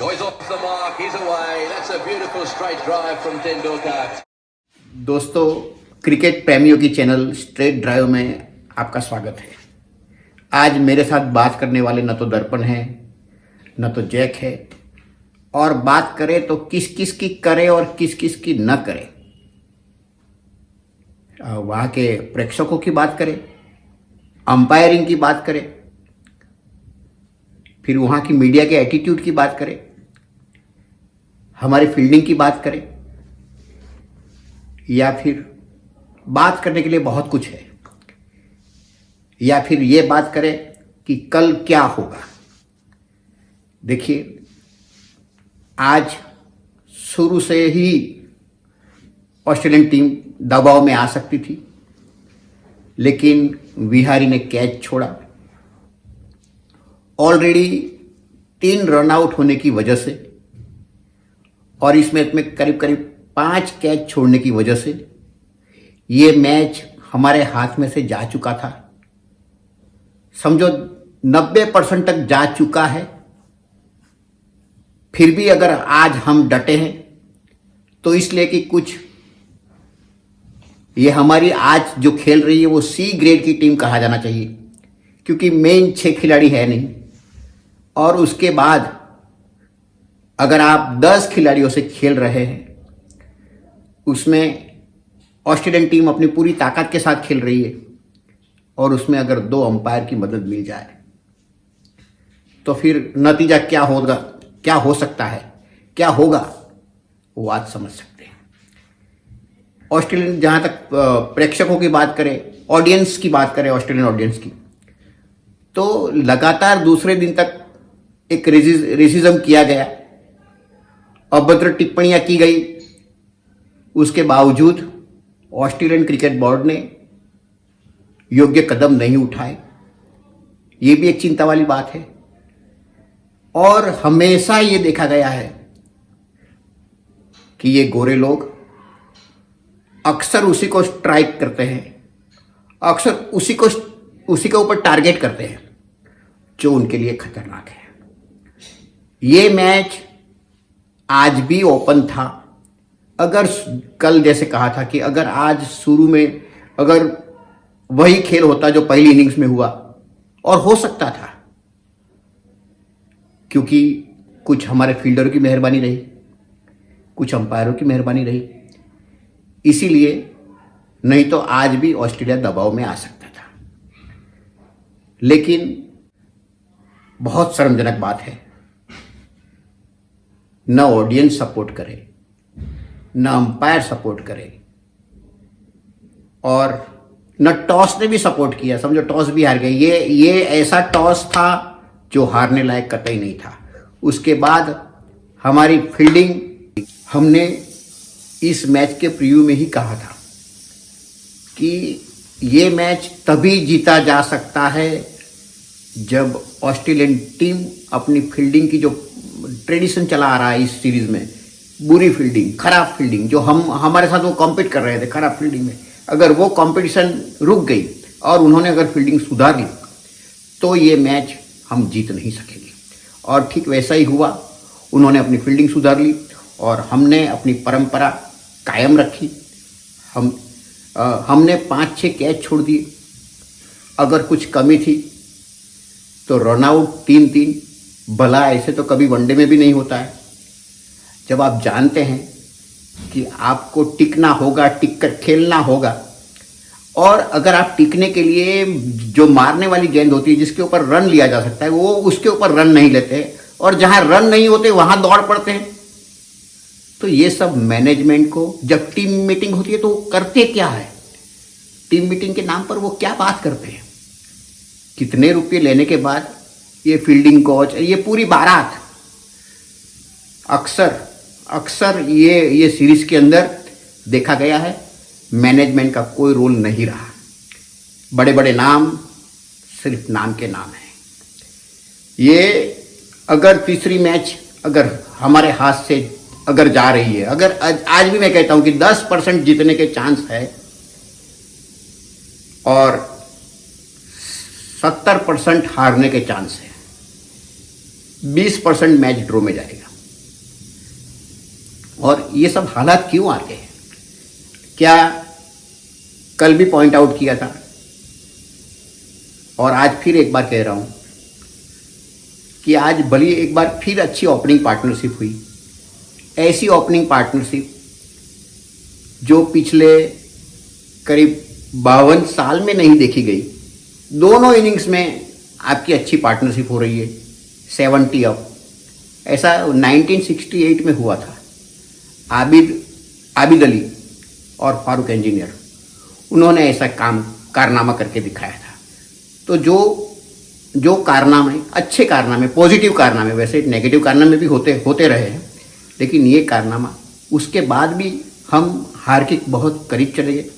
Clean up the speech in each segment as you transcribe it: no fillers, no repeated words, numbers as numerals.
Goes off the mark, he's away. That's a beautiful straight drive from Tendulkar. दोस्तों, cricket प्रेमियों की channel straight drive में आपका स्वागत है। आज मेरे साथ बात करने वाले न तो दर्पण है न तो जैक है, और बात करें तो किस किस की करे और किस किस की न करे। वहाँ के प्रेक्षकों की बात करें, अंपायरिंग की बात करें, फिर वहाँ की मीडिया के एटीट्यूड की बात करें, हमारी फील्डिंग की बात करें, या फिर बात करने के लिए बहुत कुछ है, या फिर ये बात करें कि कल क्या होगा। देखिए, आज शुरू से ही ऑस्ट्रेलियन टीम दबाव में आ सकती थी, लेकिन विहारी ने कैच छोड़ा। ऑलरेडी 3 रन आउट होने की वजह से और इस मैच में करीब करीब 5 कैच छोड़ने की वजह से ये मैच हमारे हाथ में से जा चुका था। समझो 90% तक जा चुका है। फिर भी अगर आज हम डटे हैं तो इसलिए कि कुछ ये हमारी आज जो खेल रही है वो सी ग्रेड की टीम कहा जाना चाहिए, क्योंकि मेन 6 खिलाड़ी है नहीं, और उसके बाद अगर आप 10 खिलाड़ियों से खेल रहे हैं, उसमें ऑस्ट्रेलियन टीम अपनी पूरी ताकत के साथ खेल रही है, और उसमें अगर 2 अंपायर की मदद मिल जाए तो फिर नतीजा क्या होगा, क्या हो सकता है, क्या होगा, वो आज समझ सकते हैं। ऑस्ट्रेलियन, जहाँ तक प्रेक्षकों की बात करें, ऑडियंस की बात करें, ऑस्ट्रेलियन ऑडियंस की, तो लगातार दूसरे दिन तक एक रेसिज्म किया गया, अभद्र टिप्पणियां की गई। उसके बावजूद ऑस्ट्रेलियन क्रिकेट बोर्ड ने योग्य कदम नहीं उठाए। ये भी एक चिंता वाली बात है। और हमेशा ये देखा गया है कि ये गोरे लोग अक्सर उसी को स्ट्राइक करते हैं, अक्सर उसी के ऊपर टारगेट करते हैं जो उनके लिए खतरनाक है। ये मैच आज भी ओपन था। अगर कल जैसे कहा था कि अगर आज शुरू में अगर वही खेल होता जो पहली इनिंग्स में हुआ, और हो सकता था, क्योंकि कुछ हमारे फील्डरों की मेहरबानी रही, कुछ अंपायरों की मेहरबानी रही, इसीलिए, नहीं तो आज भी ऑस्ट्रेलिया दबाव में आ सकता था। लेकिन बहुत शर्मजनक बात है, न ऑडियंस सपोर्ट करे, न अंपायर सपोर्ट करे, और न टॉस ने भी सपोर्ट किया। समझो टॉस भी हार गए। ये ऐसा टॉस था जो हारने लायक कतई नहीं था। उसके बाद हमारी फील्डिंग, हमने इस मैच के प्रीव्यू में ही कहा था कि ये मैच तभी जीता जा सकता है जब ऑस्ट्रेलियन टीम अपनी फील्डिंग की जो ट्रेडिशन चला आ रहा है इस सीरीज में, बुरी फील्डिंग, खराब फील्डिंग, जो हमारे साथ वो कॉम्पीट कर रहे थे खराब फील्डिंग में, अगर वो कंपटीशन रुक गई और उन्होंने अगर फील्डिंग सुधार ली तो ये मैच हम जीत नहीं सकेंगे। और ठीक वैसा ही हुआ। उन्होंने अपनी फील्डिंग सुधार ली और हमने अपनी परंपरा कायम रखी। हमने 5-6 कैच छोड़ दिए। अगर कुछ कमी थी तो रन आउट 3-3, भला ऐसे तो कभी वनडे में भी नहीं होता है। जब आप जानते हैं कि आपको टिकना होगा, टिक कर खेलना होगा, और अगर आप टिकने के लिए जो मारने वाली गेंद होती है जिसके ऊपर रन लिया जा सकता है, वो उसके ऊपर रन नहीं लेते, और जहां रन नहीं होते वहां दौड़ पड़ते हैं, तो ये सब मैनेजमेंट को, जब टीम मीटिंग होती है तो वो करते क्या है, टीम मीटिंग के नाम पर वो क्या बात करते हैं, कितने रुपये लेने के बाद ये फील्डिंग कोच, ये पूरी बारात, अक्सर ये सीरीज के अंदर देखा गया है, मैनेजमेंट का कोई रोल नहीं रहा। बड़े बड़े नाम सिर्फ नाम के नाम हैं। ये अगर तीसरी मैच अगर हमारे हाथ से अगर जा रही है, अगर आज भी मैं कहता हूं कि 10% जीतने के चांस है और 70% हारने के चांस है, 20% मैच ड्रॉ में जाएगा। और ये सब हालात क्यों आते हैं? क्या कल भी पॉइंट आउट किया था और आज फिर एक बार कह रहा हूं कि आज भली एक बार फिर अच्छी ओपनिंग पार्टनरशिप हुई, ऐसी ओपनिंग पार्टनरशिप जो पिछले करीब 52 साल में नहीं देखी गई। दोनों इनिंग्स में आपकी अच्छी पार्टनरशिप हो रही है, 70 अप। ऐसा 1968 में हुआ था। आबिद अली और फारूक इंजीनियर, उन्होंने ऐसा कारनामा करके दिखाया था। तो जो कारनामे, अच्छे कारनामे, पॉजिटिव कारनामे, वैसे नेगेटिव कारनामे भी होते रहे हैं, लेकिन ये कारनामा, उसके बाद भी हम हार के बहुत करीब चले गए।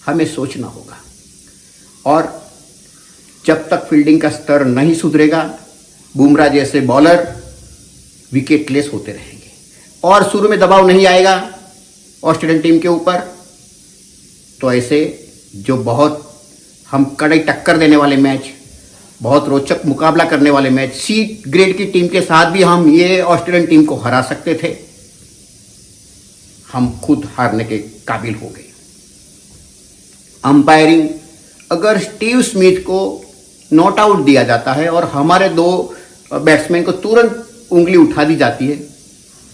हमें सोचना होगा, और जब तक फील्डिंग का स्तर नहीं सुधरेगा, बुमराह जैसे बॉलर विकेटलेस होते रहेंगे और शुरू में दबाव नहीं आएगा ऑस्ट्रेलियन टीम के ऊपर, तो ऐसे जो बहुत हम कड़े टक्कर देने वाले मैच, बहुत रोचक मुकाबला करने वाले मैच, सी ग्रेड की टीम के साथ भी हम ये ऑस्ट्रेलियन टीम को हरा सकते थे, हम खुद हारने के काबिल हो गए। अंपायरिंग, अगर स्टीव स्मिथ को नॉट आउट दिया जाता है और हमारे 2 बैट्समैन को तुरंत उंगली उठा दी जाती है,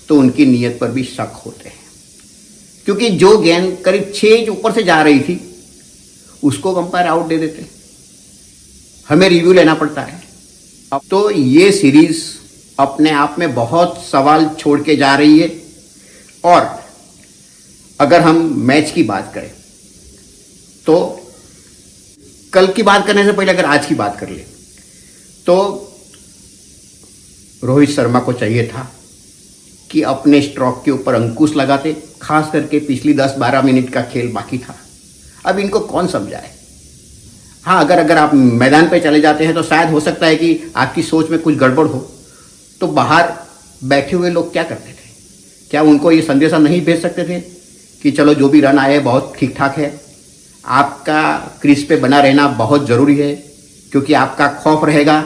तो उनकी नीयत पर भी शक होते हैं, क्योंकि जो गेंद करीब 6 इंच ऊपर से जा रही थी उसको अंपायर आउट दे देते। हमें रिव्यू लेना पड़ता है। अब तो ये सीरीज अपने आप में बहुत सवाल छोड़ के जा रही है। और अगर हम मैच की बात करें तो कल की बात करने से पहले अगर आज की बात कर ले, तो रोहित शर्मा को चाहिए था कि अपने स्ट्रोक के ऊपर अंकुश लगाते, खास करके पिछली 10-12 मिनट का खेल बाकी था। अब इनको कौन समझाए? हाँ, अगर आप मैदान पे चले जाते हैं तो शायद हो सकता है कि आपकी सोच में कुछ गड़बड़ हो, तो बाहर बैठे हुए लोग क्या करते थे? क्या उनको ये संदेशा नहीं भेज सकते थे कि चलो जो भी रन आए बहुत ठीक ठाक है, आपका क्रीज पे बना रहना बहुत ज़रूरी है, क्योंकि आपका खौफ रहेगा।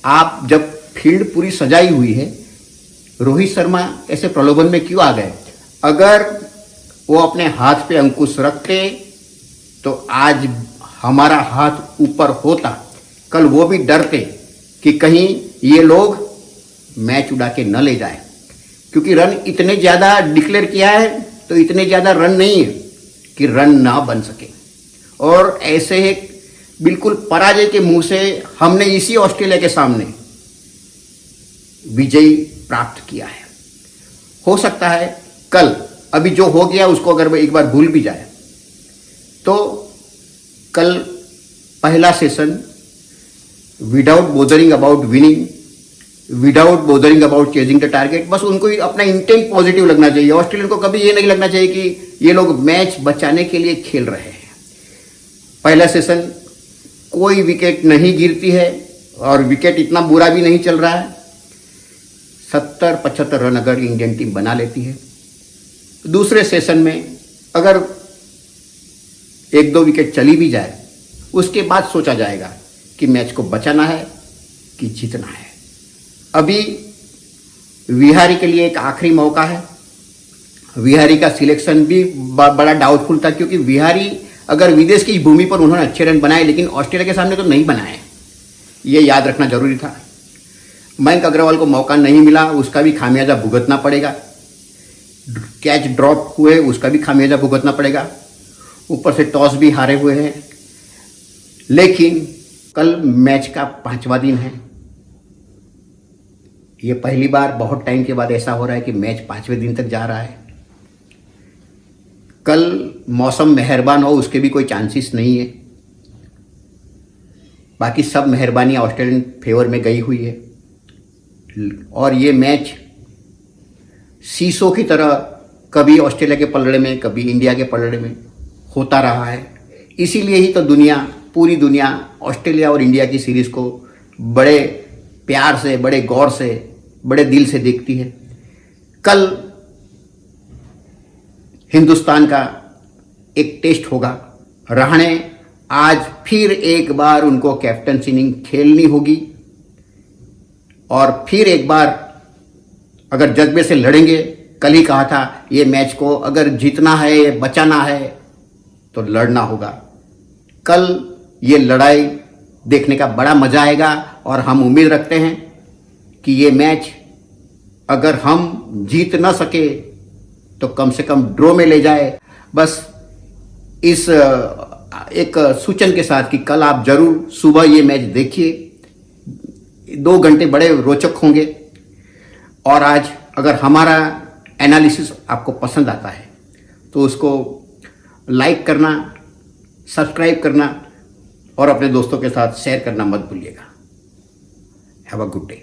आप जब फील्ड पूरी सजाई हुई है, रोहित शर्मा ऐसे प्रलोभन में क्यों आ गए? अगर वो अपने हाथ पे अंकुश रखते तो आज हमारा हाथ ऊपर होता। कल वो भी डरते कि कहीं ये लोग मैच उड़ा के न ले जाए, क्योंकि रन इतने ज़्यादा डिक्लेयर किया है तो इतने ज़्यादा रन नहीं है कि रन ना बन सके। और ऐसे एक बिल्कुल पराजय के मुंह से हमने इसी ऑस्ट्रेलिया के सामने विजय प्राप्त किया है। हो सकता है कल अभी जो हो गया उसको अगर एक बार भूल भी जाए, तो कल पहला session without bothering about winning, without bothering about chasing the target, बस उनको अपना इंटेंट पॉजिटिव लगना चाहिए। ऑस्ट्रेलियन को कभी ये नहीं लगना चाहिए कि ये लोग मैच बचाने के लिए खेल रहे हैं। पहला सेशन कोई विकेट नहीं गिरती है और विकेट इतना बुरा भी नहीं चल रहा है। 70-75 रन अगर इंडियन टीम बना लेती है, दूसरे सेशन में अगर 1-2 विकेट चली भी जाए, उसके बाद सोचा जाएगा कि मैच को बचाना है कि जीतना है। अभी विहारी के लिए एक आखिरी मौका है। विहारी का सिलेक्शन भी बड़ा डाउटफुल था, क्योंकि विहारी अगर विदेश की भूमि पर उन्होंने अच्छे रन बनाए, लेकिन ऑस्ट्रेलिया के सामने तो नहीं बनाए, ये याद रखना जरूरी था। मयंक अग्रवाल को मौका नहीं मिला, उसका भी खामियाजा भुगतना पड़ेगा। कैच ड्रॉप हुए, उसका भी खामियाजा भुगतना पड़ेगा। ऊपर से टॉस भी हारे हुए हैं। लेकिन कल मैच का 5वां दिन है। ये पहली बार बहुत टाइम के बाद ऐसा हो रहा है कि मैच 5वें दिन तक जा रहा है। कल मौसम मेहरबान हो, उसके भी कोई चांसेस नहीं है। बाकी सब मेहरबानी ऑस्ट्रेलियन फेवर में गई हुई है, और ये मैच सीसो की तरह कभी ऑस्ट्रेलिया के पलड़े में, कभी इंडिया के पलड़े में होता रहा है। इसीलिए ही तो पूरी दुनिया ऑस्ट्रेलिया और इंडिया की सीरीज को बड़े प्यार से, बड़े गौर से, बड़े दिल से देखती है। कल हिंदुस्तान का एक टेस्ट होगा। रहाणे आज फिर एक बार उनको कैप्टन इनिंग खेलनी होगी, और फिर एक बार अगर जज्बे से लड़ेंगे कल ही कहा था ये मैच को अगर जीतना है, बचाना है तो लड़ना होगा। कल ये लड़ाई देखने का बड़ा मजा आएगा और हम उम्मीद रखते हैं कि ये मैच अगर हम जीत ना सके तो कम से कम ड्रॉ में ले जाए। बस इस एक सूचन के साथ कि कल आप जरूर सुबह ये मैच देखिए, 2 घंटे बड़े रोचक होंगे। और आज अगर हमारा एनालिसिस आपको पसंद आता है तो उसको लाइक करना, सब्सक्राइब करना और अपने दोस्तों के साथ शेयर करना मत भूलिएगा। Have a good day.